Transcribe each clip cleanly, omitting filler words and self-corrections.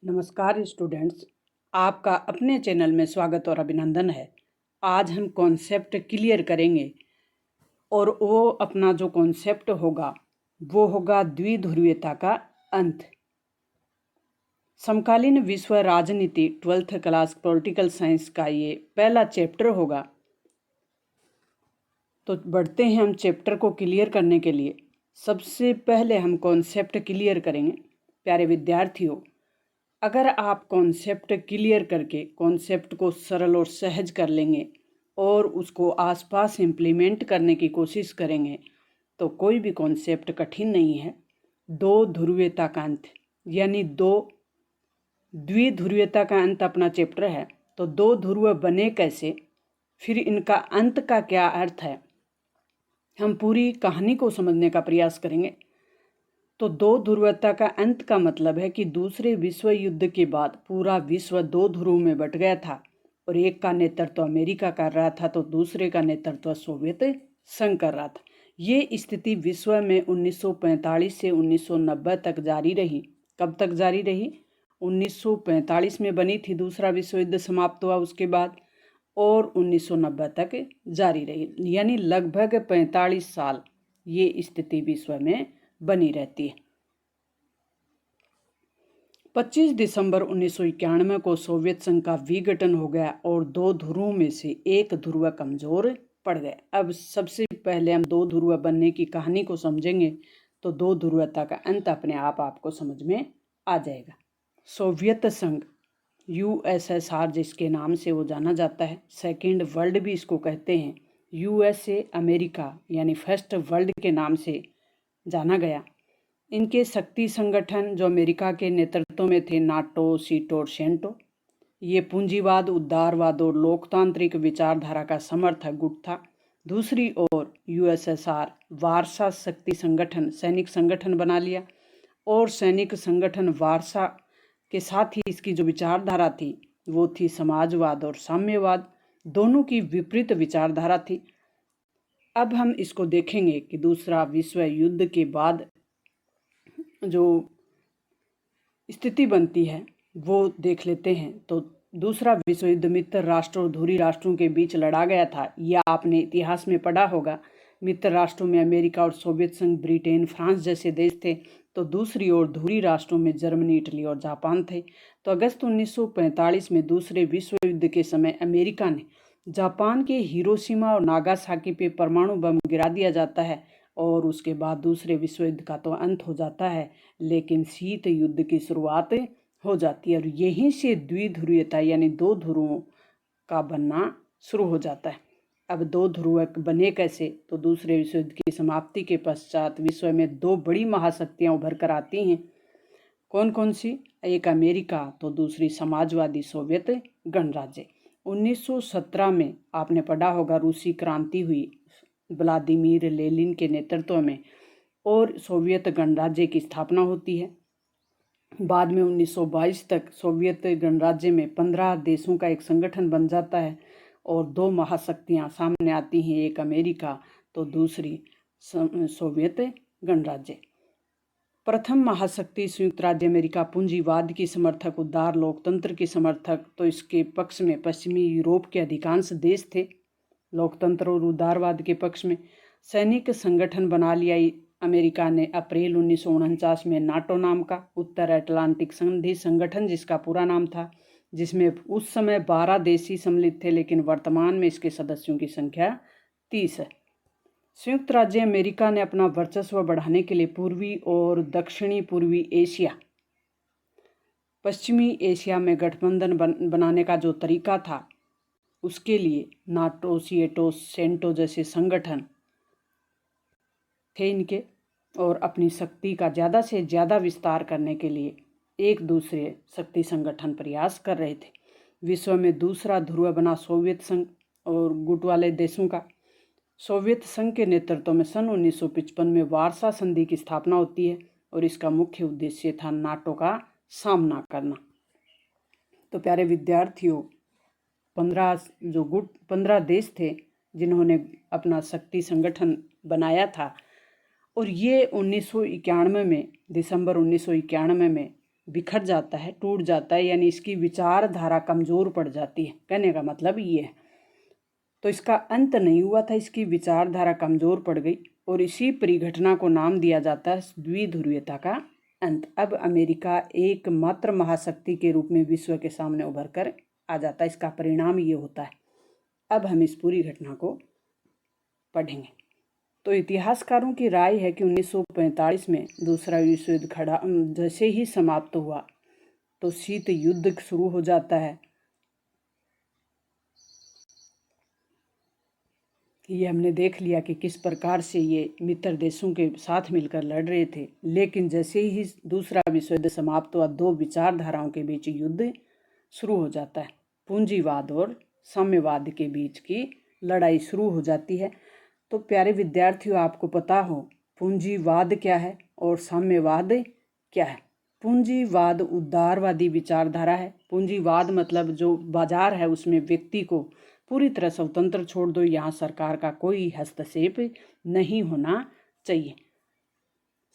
नमस्कार स्टूडेंट्स, आपका अपने चैनल में स्वागत और अभिनंदन है। आज हम कॉन्सेप्ट क्लियर करेंगे और वो अपना जो कॉन्सेप्ट होगा वो होगा द्विध्रुवीयता का अंत। समकालीन विश्व राजनीति 12th क्लास पॉलिटिकल साइंस का ये पहला चैप्टर होगा। तो बढ़ते हैं हम चैप्टर को क्लियर करने के लिए। सबसे पहले हम कॉन्सेप्ट क्लियर करेंगे। प्यारे विद्यार्थियों, अगर आप कॉन्सेप्ट क्लियर करके कॉन्सेप्ट को सरल और सहज कर लेंगे और उसको आसपास इम्प्लीमेंट करने की कोशिश करेंगे तो कोई भी कॉन्सेप्ट कठिन नहीं है। दो ध्रुवीयता का अंत यानी द्विध्रुवीयता का अंत अपना चैप्टर है। तो दो ध्रुव बने कैसे, फिर इनका अंत का क्या अर्थ है, हम पूरी कहानी को समझने का प्रयास करेंगे। तो दो ध्रुवीयता का अंत का मतलब है कि दूसरे विश्व युद्ध के बाद पूरा विश्व दो ध्रुव में बट गया था और एक का नेतृत्व अमेरिका कर रहा था तो दूसरे का नेतृत्व सोवियत संघ कर रहा था। ये स्थिति विश्व में 1945 से 1990 तक जारी रही। कब तक जारी रही? 1945 में बनी थी, दूसरा विश्व युद्ध समाप्त हुआ उसके बाद, और 1990 तक जारी रही, यानी लगभग 45 साल ये स्थिति विश्व में बनी रहती है। 25 दिसंबर 1991 को सोवियत संघ का विघटन हो गया और दो ध्रुवों में से एक ध्रुव कमजोर पड़ गया। अब सबसे पहले हम दो ध्रुव बनने की कहानी को समझेंगे तो दो ध्रुवता का अंत अपने आप आपको समझ में आ जाएगा। सोवियत संघ USSR जिसके नाम से वो जाना जाता है, सेकेंड वर्ल्ड भी इसको कहते हैं, USA अमेरिका यानी फर्स्ट वर्ल्ड के नाम से जाना गया। इनके शक्ति संगठन जो अमेरिका के नेतृत्व में थे, नाटो, सीटो और सेंटो, ये पूंजीवाद, उदारवाद और लोकतांत्रिक विचारधारा का समर्थक गुट था। दूसरी ओर USSR वारसा शक्ति संगठन, सैनिक संगठन बना लिया और सैनिक संगठन वारसा के साथ ही इसकी जो विचारधारा थी वो थी समाजवाद और साम्यवाद, दोनों की विपरीत विचारधारा थी। अब हम इसको देखेंगे कि दूसरा विश्व युद्ध के बाद जो स्थिति बनती है वो देख लेते हैं। तो दूसरा विश्व युद्ध मित्र राष्ट्रों और धुरी राष्ट्रों के बीच लड़ा गया था। यह आपने इतिहास में पढ़ा होगा। मित्र राष्ट्रों में अमेरिका और सोवियत संघ, ब्रिटेन, फ्रांस जैसे देश थे, तो दूसरी ओर धुरी राष्ट्रों में जर्मनी, इटली और जापान थे। तो अगस्त 1945 में दूसरे विश्व युद्ध के समय अमेरिका ने जापान के हिरोशिमा और नागासाकी पे परमाणु बम गिरा दिया जाता है और उसके बाद दूसरे विश्व युद्ध का तो अंत हो जाता है, लेकिन शीत युद्ध की शुरुआत हो जाती है और यहीं से द्विध्रुवीयता यानी दो ध्रुवों का बनना शुरू हो जाता है। अब दो ध्रुव बने कैसे? तो दूसरे विश्व युद्ध की समाप्ति के पश्चात विश्व में दो बड़ी महाशक्तियां उभर कर आती हैं। कौन कौन सी? एक अमेरिका तो दूसरी समाजवादी सोवियत गणराज्य। 1917 में आपने पढ़ा होगा रूसी क्रांति हुई व्लादिमीर लेनिन के नेतृत्व में और सोवियत गणराज्य की स्थापना होती है। बाद में 1922 तक सोवियत गणराज्य में 15 देशों का एक संगठन बन जाता है और दो महाशक्तियां सामने आती हैं, एक अमेरिका तो दूसरी सोवियत गणराज्य। प्रथम महाशक्ति संयुक्त राज्य अमेरिका पूंजीवाद की समर्थक, उदार लोकतंत्र की समर्थक, तो इसके पक्ष में पश्चिमी यूरोप के अधिकांश देश थे, लोकतंत्र और उदारवाद के पक्ष में। सैनिक संगठन बना लिया अमेरिका ने अप्रैल 1949 में नाटो नाम का उत्तर अटलांटिक संधि संगठन जिसका पूरा नाम था, जिसमें उस समय 12 देश ही सम्मिलित थे, लेकिन वर्तमान में इसके सदस्यों की संख्या 30 है। संयुक्त राज्य अमेरिका ने अपना वर्चस्व बढ़ाने के लिए पूर्वी और दक्षिणी पूर्वी एशिया, पश्चिमी एशिया में गठबंधन बनाने का जो तरीका था उसके लिए नाटो, सीएटो, सेंटो जैसे संगठन थे इनके, और अपनी शक्ति का ज़्यादा से ज़्यादा विस्तार करने के लिए एक दूसरे शक्ति संगठन प्रयास कर रहे थे। विश्व में दूसरा ध्रुव बना सोवियत संघ और गुट वाले देशों का। सोवियत संघ के नेतृत्व में सन 1955 में वारसा संधि की स्थापना होती है और इसका मुख्य उद्देश्य था नाटो का सामना करना। तो प्यारे विद्यार्थियों, 15 देश थे जिन्होंने अपना शक्ति संगठन बनाया था और ये 1991 में, दिसंबर 1991 में बिखर जाता है, टूट जाता है, यानी इसकी विचारधारा कमज़ोर पड़ जाती है। कहने का मतलब ये है। तो इसका अंत नहीं हुआ था, इसकी विचारधारा कमज़ोर पड़ गई और इसी परिघटना को नाम दिया जाता है द्विध्रुवीयता का अंत। अब अमेरिका एकमात्र महाशक्ति के रूप में विश्व के सामने उभर कर आ जाता है। इसका परिणाम ये होता है। अब हम इस पूरी घटना को पढ़ेंगे। तो इतिहासकारों की राय है कि 1945 में दूसरा विश्व युद्ध जैसे ही समाप्त हुआ तो शीत युद्ध शुरू हो जाता है। ये हमने देख लिया कि किस प्रकार से ये मित्र देशों के साथ मिलकर लड़ रहे थे। लेकिन जैसे ही दूसरा विश्व युद्ध समाप्त हुआ, दो विचारधाराओं के बीच युद्ध शुरू हो जाता है। पूंजीवाद और साम्यवाद के बीच की लड़ाई शुरू हो जाती है। तो प्यारे विद्यार्थियों, आपको पता हो पूंजीवाद क्या है और साम्यवाद क्या है। पूंजीवाद उदारवादी विचारधारा है। पूंजीवाद मतलब जो बाजार है उसमें व्यक्ति को पूरी तरह स्वतंत्र छोड़ दो, यहाँ सरकार का कोई हस्तक्षेप नहीं होना चाहिए।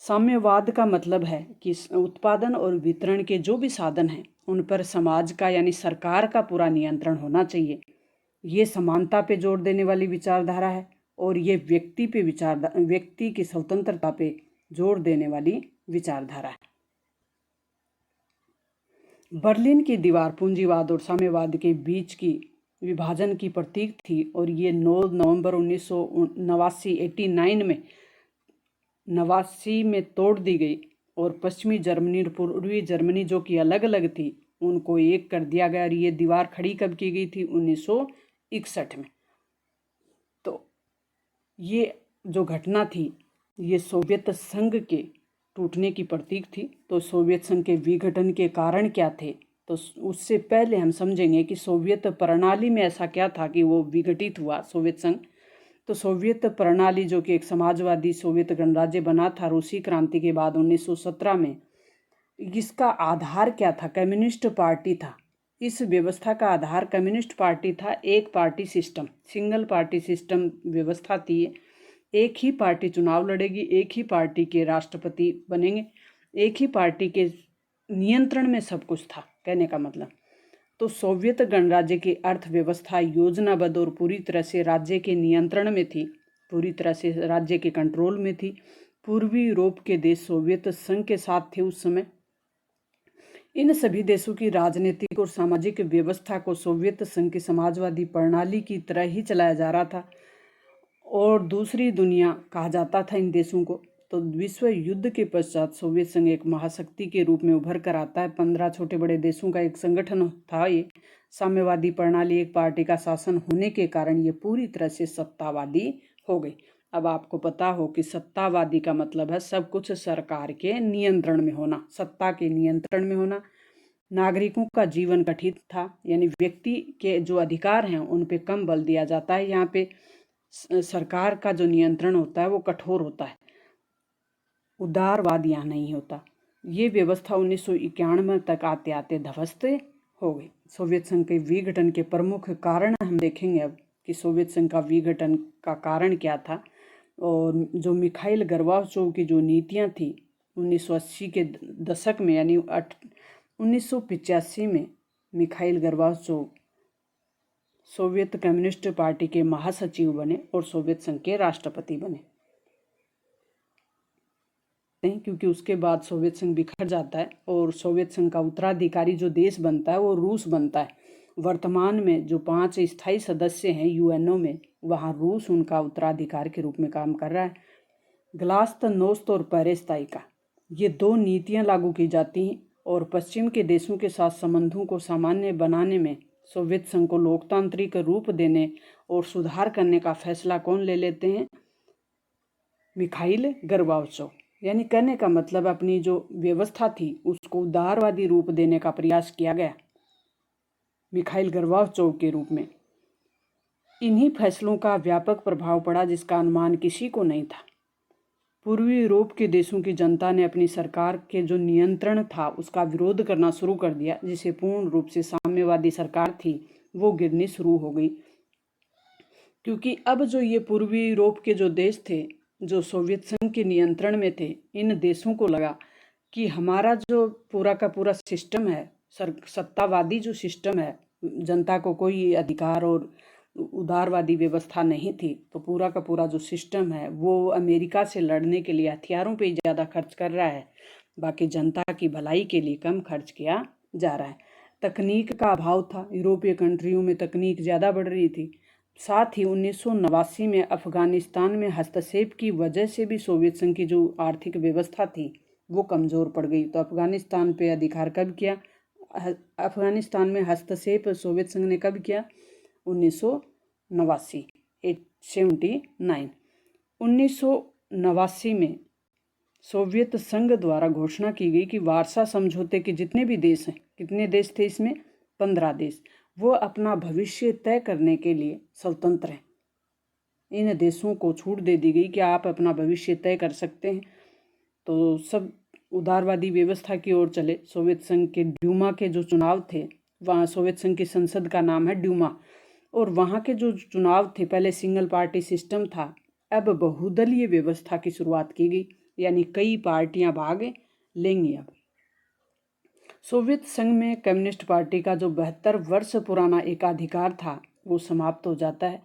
साम्यवाद का मतलब है कि उत्पादन और वितरण के जो भी साधन हैं उन पर समाज का यानी सरकार का पूरा नियंत्रण होना चाहिए। ये समानता पे जोर देने वाली विचारधारा है और ये व्यक्ति की स्वतंत्रता पे जोर देने वाली विचारधारा है। बर्लिन की दीवार पूंजीवाद और साम्यवाद के बीच की विभाजन की प्रतीक थी और ये 9 नवंबर 1989 में 89 में तोड़ दी गई और पश्चिमी जर्मनी और पूर्वी जर्मनी जो कि अलग अलग थी उनको एक कर दिया गया। और ये दीवार खड़ी कब की गई थी? 1961 में। तो ये जो घटना थी ये सोवियत संघ के टूटने की प्रतीक थी। तो सोवियत संघ के विघटन के कारण क्या थे, तो उससे पहले हम समझेंगे कि सोवियत प्रणाली में ऐसा क्या था कि वो विघटित हुआ सोवियत संघ। तो सोवियत प्रणाली जो कि एक समाजवादी सोवियत गणराज्य बना था रूसी क्रांति के बाद 1917 में, इसका आधार क्या था? कम्युनिस्ट पार्टी था। इस व्यवस्था का आधार कम्युनिस्ट पार्टी था। एक party system, single party system व्यवस्था थी। एक ही पार्टी चुनाव लड़ेगी, एक ही पार्टी के राष्ट्रपति बनेंगे, एक ही पार्टी के नियंत्रण में सब कुछ था, कहने का मतलब। तो सोवियत गणराज्य की अर्थव्यवस्था योजनाबद्ध और पूरी तरह से राज्य के नियंत्रण में थी, पूरी तरह से राज्य के कंट्रोल में थी। पूर्वी यूरोप के देश सोवियत संघ के साथ थे उस समय। इन सभी देशों की राजनीतिक और सामाजिक व्यवस्था को सोवियत संघ की समाजवादी प्रणाली की तरह ही चलाया जा रहा था और दूसरी दुनिया कहा जाता था इन देशों को। तो विश्व युद्ध के पश्चात सोवियत संघ एक महाशक्ति के रूप में उभर कर आता है। 15 छोटे बड़े देशों का एक संगठन था। ये साम्यवादी प्रणाली, एक पार्टी का शासन होने के कारण ये पूरी तरह से सत्तावादी हो गई। अब आपको पता हो कि सत्तावादी का मतलब है सब कुछ सरकार के नियंत्रण में होना, सत्ता के नियंत्रण में होना। नागरिकों का जीवन कठिन था, यानी व्यक्ति के जो अधिकार हैं उन पे कम बल दिया जाता है। यहाँ पे सरकार का जो नियंत्रण होता है वो कठोर होता है, उदारवाद यहाँ नहीं होता। ये व्यवस्था 1991 तक आते आते ध्वस्त हो गई। सोवियत संघ के विघटन के प्रमुख कारण हम देखेंगे अब कि सोवियत संघ का विघटन का कारण क्या था। और जो मिखाइल गोर्बाचोव की जो नीतियाँ थी 1980 के दशक में, यानी 1985 में Mikhail Gorbachev Soviet communist party के महासचिव बने और सोवियत संघ के राष्ट्रपति बने। क्योंकि उसके बाद सोवियत संघ बिखर जाता है और सोवियत संघ का उत्तराधिकारी जो देश बनता है वो रूस बनता है। वर्तमान में जो 5 स्थायी सदस्य हैं यूएनओ में, वहाँ रूस उनका उत्तराधिकारी के रूप में काम कर रहा है। ग्लास्त, नोस्त और पेरेस्ताइका, ये 2 नीतियाँ लागू की जाती हैं और पश्चिम के देशों के साथ संबंधों को सामान्य बनाने में सोवियत संघ को लोकतांत्रिक रूप देने और सुधार करने का फैसला कौन ले लेते हैं? Mikhail Gorbachev. यानी कहने का मतलब अपनी जो व्यवस्था थी उसको उदारवादी रूप देने का प्रयास किया गया मिखाइल गोर्बाचोव के रूप में। इन्हीं फैसलों का व्यापक प्रभाव पड़ा जिसका अनुमान किसी को नहीं था। पूर्वी यूरोप के देशों की जनता ने अपनी सरकार के जो नियंत्रण था उसका विरोध करना शुरू कर दिया, जिसे पूर्ण रूप से साम्यवादी सरकार थी वो गिरनी शुरू हो गई। क्योंकि अब जो ये पूर्वी यूरोप के जो देश थे जो सोवियत संघ के नियंत्रण में थे, इन देशों को लगा कि हमारा जो पूरा का पूरा सिस्टम है, सत्तावादी जो सिस्टम है, जनता को कोई अधिकार और उदारवादी व्यवस्था नहीं थी, तो पूरा का पूरा जो सिस्टम है वो अमेरिका से लड़ने के लिए हथियारों पे ज़्यादा खर्च कर रहा है, बाकी जनता की भलाई के लिए कम खर्च किया जा रहा है। तकनीक का अभाव था, यूरोपीय कंट्रियों में तकनीक ज़्यादा बढ़ रही थी। साथ ही 1989 में अफगानिस्तान में हस्तक्षेप की वजह से भी सोवियत संघ की जो आर्थिक व्यवस्था थी वो कमज़ोर पड़ गई। तो अफगानिस्तान पे अधिकार कब किया? अफगानिस्तान में हस्तक्षेप सोवियत संघ ने कब किया? 1989 79। 1989 में सोवियत संघ द्वारा घोषणा की गई कि वार्सा समझौते के जितने भी देश हैं, कितने देश थे इसमें? 15 देश, वो अपना भविष्य तय करने के लिए स्वतंत्र हैं। इन देशों को छूट दे दी गई कि आप अपना भविष्य तय कर सकते हैं। तो सब उदारवादी व्यवस्था की ओर चले। सोवियत संघ के ड्यूमा के जो चुनाव थे, वहाँ सोवियत संघ की संसद का नाम है ड्यूमा, और वहाँ के जो चुनाव थे, पहले सिंगल पार्टी सिस्टम था, अब बहुदलीय व्यवस्था की शुरुआत की गई, यानी कई पार्टियां भाग लेंगी। अब सोवियत संघ में कम्युनिस्ट पार्टी का जो 72 वर्ष पुराना एकाधिकार था वो समाप्त हो जाता है।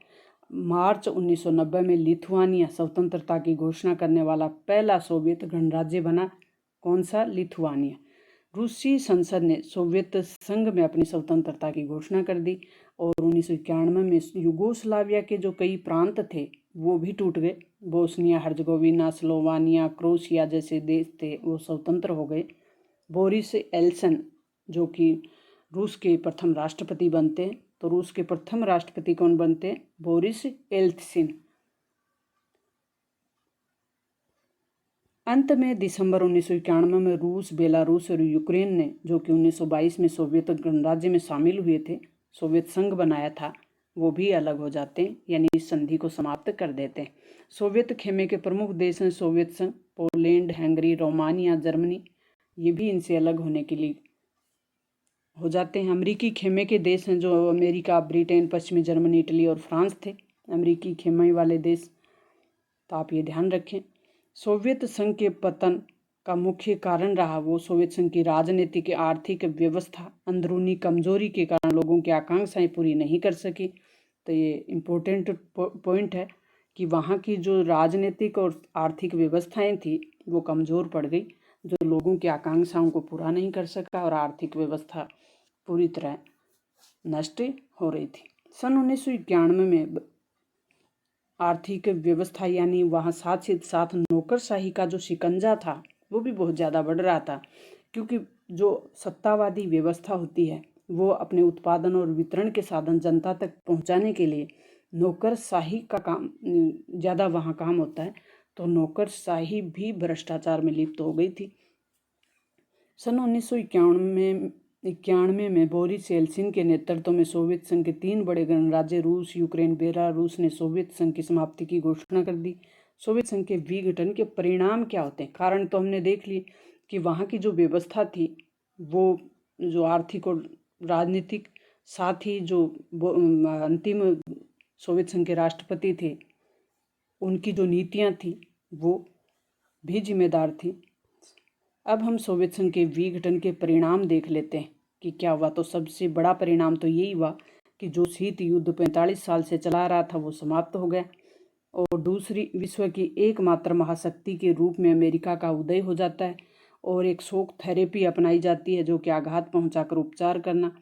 मार्च 1990 में लिथुआनिया स्वतंत्रता की घोषणा करने वाला पहला सोवियत गणराज्य बना। कौन सा? लिथुआनिया। रूसी संसद ने सोवियत संघ में अपनी स्वतंत्रता की घोषणा कर दी और 1991 में यूगोस्लाविया के जो कई प्रांत थे वो भी टूट गए। बोस्निया हर्जगोविना, स्लोवानिया, क्रोशिया जैसे देश थे वो स्वतंत्र हो गए। बोरिस एल्सन जो कि रूस के प्रथम राष्ट्रपति बनते हैं, तो रूस के प्रथम राष्ट्रपति कौन बनते हैं? बोरिस एल्त्सिन। अंत में दिसंबर 1991 में रूस, बेलारूस और यूक्रेन ने, जो कि 1922 में सोवियत गणराज्य में शामिल हुए थे, सोवियत संघ बनाया था, वो भी अलग हो जाते हैं, यानी इस संधि को समाप्त कर देते हैं। सोवियत खेमे के प्रमुख देश हैं सोवियत संघ, पोलैंड, हंगरी, रोमानिया, जर्मनी, ये भी इनसे अलग होने के लिए हो जाते हैं। अमेरिकी खेमे के देश हैं जो अमेरिका, ब्रिटेन, पश्चिमी जर्मनी, इटली और फ्रांस थे अमेरिकी खेमे वाले देश, तो आप ये ध्यान रखें। सोवियत संघ के पतन का मुख्य कारण रहा वो सोवियत संघ की राजनीतिक आर्थिक व्यवस्था अंदरूनी कमजोरी के कारण लोगों की आकांक्षाएं पूरी नहीं कर सकी। तो ये इम्पोर्टेंट पॉइंट है कि वहाँ की जो राजनीतिक और आर्थिक व्यवस्थाएं थी वो कमज़ोर पड़ गई, जो लोगों की आकांक्षाओं को पूरा नहीं कर सका और आर्थिक व्यवस्था पूरी तरह नष्ट हो रही थी। सन 1991 में आर्थिक व्यवस्था यानी वहाँ साथ ही साथ नौकरशाही का जो शिकंजा था वो भी बहुत ज़्यादा बढ़ रहा था, क्योंकि जो सत्तावादी व्यवस्था होती है वो अपने उत्पादन और वितरण के साधन जनता तक पहुँचाने के लिए नौकरशाही का काम ज़्यादा वहाँ काम होता है, तो नौकरशाही भी भ्रष्टाचार में लिप्त हो गई थी। सन 1991 में बोरिस येल्त्सिन के नेतृत्व में सोवियत संघ के 3 बड़े गणराज्य रूस, यूक्रेन, बेलारूस ने सोवियत संघ की समाप्ति की घोषणा कर दी। सोवियत संघ के विघटन के परिणाम क्या होते हैं? कारण तो हमने देख ली कि वहाँ की जो व्यवस्था थी वो जो आर्थिक और राजनीतिक, साथ ही जो अंतिम सोवियत संघ के राष्ट्रपति थे उनकी जो नीतियाँ थी वो भी जिम्मेदार थी। अब हम सोवियत संघ के विघटन के परिणाम देख लेते हैं कि क्या हुआ। तो सबसे बड़ा परिणाम तो यही हुआ कि जो शीत युद्ध 45 साल से चला रहा था वो समाप्त हो गया और दूसरी विश्व की एकमात्र महाशक्ति के रूप में अमेरिका का उदय हो जाता है और एक शोक थेरेपी अपनाई जाती है जो कि आघात पहुंचाकर उपचार करना,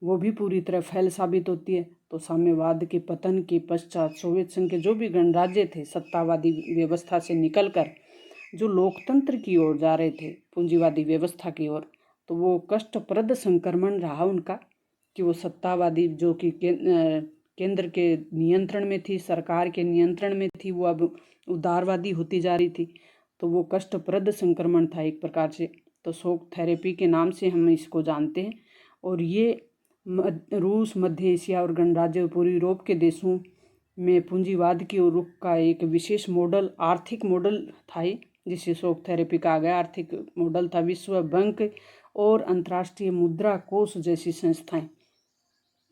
वो भी पूरी तरह फैल साबित होती है। तो साम्यवाद के पतन के पश्चात सोवियत संघ के जो भी गणराज्य थे सत्तावादी व्यवस्था से निकलकर जो लोकतंत्र की ओर जा रहे थे, पूंजीवादी व्यवस्था की ओर, तो वो कष्टप्रद संक्रमण रहा उनका कि वो सत्तावादी जो कि केंद्र के नियंत्रण में थी, सरकार के नियंत्रण में थी, वो अब उदारवादी होती जा रही थी। तो वो कष्टप्रद संक्रमण था एक प्रकार से। तो शोक थेरेपी के नाम से हम इसको जानते हैं। और ये रूस, मध्य एशिया और गणराज्य पूर्वी यूरोप के देशों में पूंजीवाद की रुख का एक विशेष मॉडल, आर्थिक मॉडल था, जिसे शोक थेरेपी कहा गया। आर्थिक मॉडल था। विश्व बैंक और अंतर्राष्ट्रीय मुद्रा कोष जैसी संस्थाएं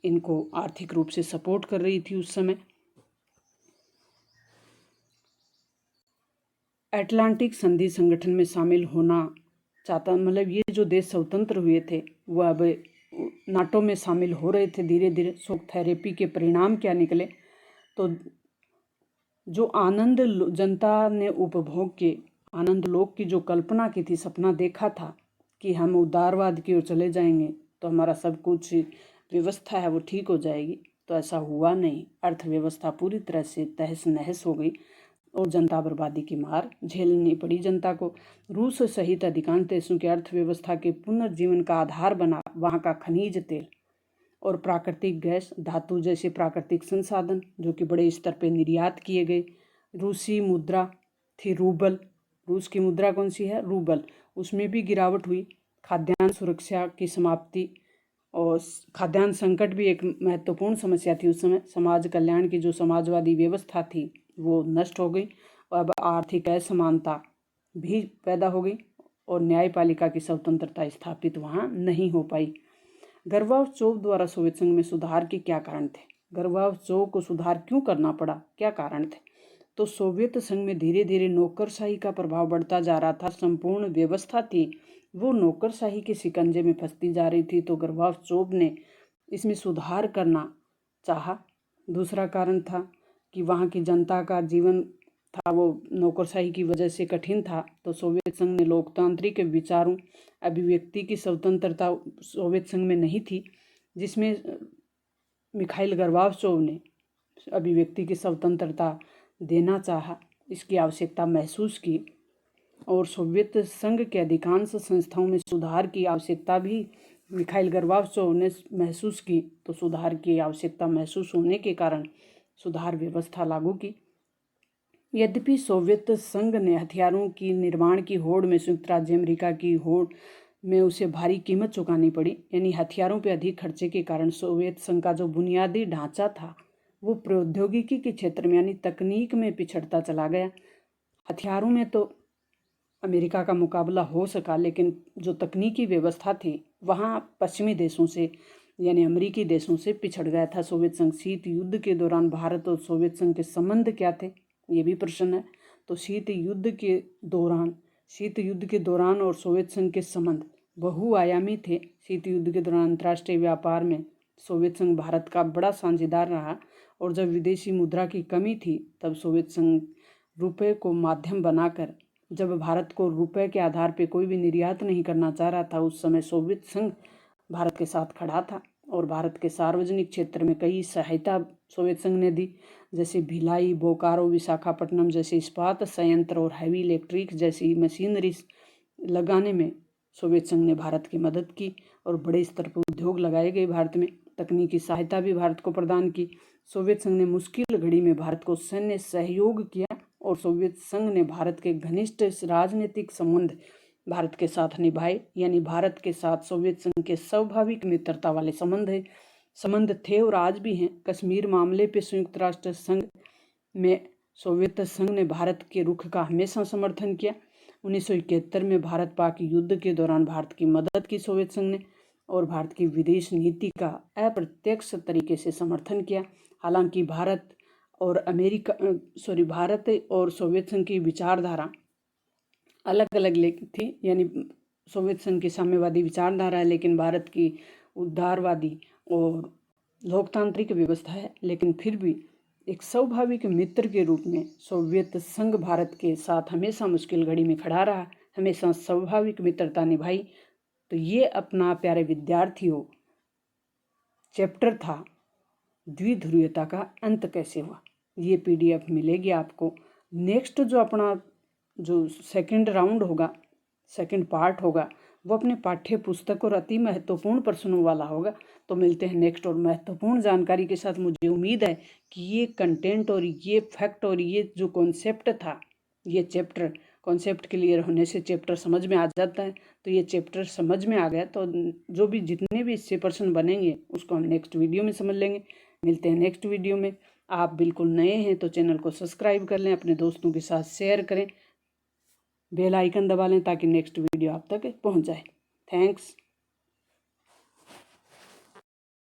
इनको आर्थिक रूप से सपोर्ट कर रही थी उस समय। अटलांटिक संधि संगठन में शामिल होना चाहता, मतलब ये जो देश स्वतंत्र हुए थे वह अब नाटो में शामिल हो रहे थे धीरे धीरे। शोक थेरेपी के परिणाम क्या निकले, तो जो आनंद जनता ने उपभोग के आनंद लोक की जो कल्पना की थी, सपना देखा था कि हम उदारवाद की ओर चले जाएंगे तो हमारा सब कुछ व्यवस्था है वो ठीक हो जाएगी, तो ऐसा हुआ नहीं। अर्थव्यवस्था पूरी तरह से तहस नहस हो गई और जनता बर्बादी की मार झेलनी पड़ी जनता को। रूस सहित अधिकांश देशों की अर्थव्यवस्था के पुनर्जीवन का आधार बना वहाँ का खनिज तेल और प्राकृतिक गैस, धातु जैसे प्राकृतिक संसाधन जो कि बड़े स्तर पर निर्यात किए गए। रूसी मुद्रा थी रूबल, रूस की मुद्रा कौन सी है, रूबल, उसमें भी गिरावट हुई। खाद्यान्न सुरक्षा की समाप्ति और खाद्यान्न संकट भी एक महत्वपूर्ण समस्या थी उस समय। समाज कल्याण की जो समाजवादी व्यवस्था थी वो नष्ट हो गई और अब आर्थिक असमानता भी पैदा हो गई और न्यायपालिका की स्वतंत्रता स्थापित वहाँ नहीं हो पाई। गर्बाचोव द्वारा सोवियत संघ में सुधार के क्या कारण थे, गर्बाचोव को सुधार क्यों करना पड़ा, क्या कारण थे? तो सोवियत संघ में धीरे धीरे नौकरशाही का प्रभाव बढ़ता जा रहा था। संपूर्ण व्यवस्था थी वो नौकरशाही के शिकंजे में फंसती जा रही थी, तो गर्बाचोव ने इसमें सुधार करना चाहा। दूसरा कारण था कि वहाँ की जनता का जीवन था वो नौकरशाही की वजह से कठिन था, तो सोवियत संघ ने लोकतांत्रिक विचारों, अभिव्यक्ति की स्वतंत्रता सोवियत संघ में नहीं थी, जिसमें मिखाइल गर्बाचोव ने अभिव्यक्ति की स्वतंत्रता देना चाहा, इसकी आवश्यकता महसूस की और सोवियत संघ के अधिकांश संस्थाओं में सुधार की आवश्यकता भी मिखाइल गर्बाचोव ने महसूस की। तो सुधार की आवश्यकता महसूस होने के कारण सुधार व्यवस्था लागू की। यद्यपि सोवियत संघ ने हथियारों की निर्माण की होड़ में संयुक्त राज्य अमेरिका की होड़ में उसे भारी कीमत चुकानी पड़ी, यानी हथियारों पर अधिक खर्चे के कारण सोवियत संघ का जो बुनियादी ढांचा था वो प्रौद्योगिकी के क्षेत्र में यानी तकनीक में पिछड़ता चला गया। हथियारों में तो अमेरिका का मुकाबला हो सका, लेकिन जो तकनीकी व्यवस्था थी वहाँ पश्चिमी देशों से यानी अमेरिकी देशों से पिछड़ गया था सोवियत संघ। शीत युद्ध के दौरान भारत और सोवियत संघ के संबंध क्या थे, ये भी प्रश्न है। तो शीत युद्ध के दौरान और सोवियत संघ के संबंध बहुआयामी थे। शीत युद्ध के दौरान अंतर्राष्ट्रीय व्यापार में सोवियत संघ भारत का बड़ा साझेदार रहा और जब विदेशी मुद्रा की कमी थी तब सोवियत संघ रुपये को माध्यम बनाकर, जब भारत को रुपये के आधार पर कोई भी निर्यात नहीं करना चाह रहा था, उस समय सोवियत संघ भारत के साथ खड़ा था और भारत के सार्वजनिक क्षेत्र में कई सहायता सोवियत संघ ने दी, जैसे भिलाई, बोकारो, विशाखापट्टनम जैसे इस्पात संयंत्र और हैवी इलेक्ट्रिक जैसी मशीनरी लगाने में सोवियत संघ ने भारत की मदद की और बड़े स्तर पर उद्योग लगाए गए भारत में। तकनीकी सहायता भी भारत को प्रदान की। सोवियत संघ ने मुश्किल घड़ी में भारत को सैन्य सहयोग किया और सोवियत संघ ने भारत के घनिष्ठ राजनीतिक संबंध भारत के साथ निभाए, यानी भारत के साथ सोवियत संघ के स्वाभाविक मित्रता वाले संबंध थे और आज भी हैं। कश्मीर मामले पे संयुक्त राष्ट्र संघ में सोवियत संघ ने भारत के रुख का हमेशा समर्थन किया। 1971 में भारत पाक युद्ध के दौरान भारत की मदद की सोवियत संघ ने और भारत की विदेश नीति का अप्रत्यक्ष तरीके से समर्थन किया। हालांकि भारत और सोवियत संघ की विचारधारा अलग अलग थी, यानी सोवियत संघ की साम्यवादी विचारधारा है लेकिन भारत की उदारवादी और लोकतांत्रिक व्यवस्था है। लेकिन फिर भी एक स्वाभाविक मित्र के रूप में सोवियत संघ भारत के साथ हमेशा मुश्किल घड़ी में खड़ा रहा, हमेशा स्वाभाविक मित्रता निभाई। तो ये अपना प्यारे विद्यार्थियों चैप्टर था द्विध्रुवीयता का अंत कैसे हुआ। ये PDF मिलेगी आपको। नेक्स्ट जो अपना जो सेकंड राउंड होगा, सेकंड पार्ट होगा, वो अपने पाठ्य पुस्तक और अति महत्वपूर्ण प्रश्नों वाला होगा। तो मिलते हैं नेक्स्ट और महत्वपूर्ण जानकारी के साथ। मुझे उम्मीद है कि ये कंटेंट और ये फैक्ट और ये जो कॉन्सेप्ट था, ये चैप्टर कॉन्सेप्ट क्लियर होने से चैप्टर समझ में आ जाता है। तो ये चैप्टर समझ में आ गया तो जो भी जितने भी इससे प्रश्न बनेंगे उसको हम नेक्स्ट वीडियो में समझ लेंगे। मिलते हैं नेक्स्ट वीडियो में। आप बिल्कुल नए हैं तो चैनल को सब्सक्राइब कर लें, अपने दोस्तों के साथ शेयर करें, बेल आइकन दबा लें ताकि नेक्स्ट वीडियो आप तक पहुंच जाए। थैंक्स।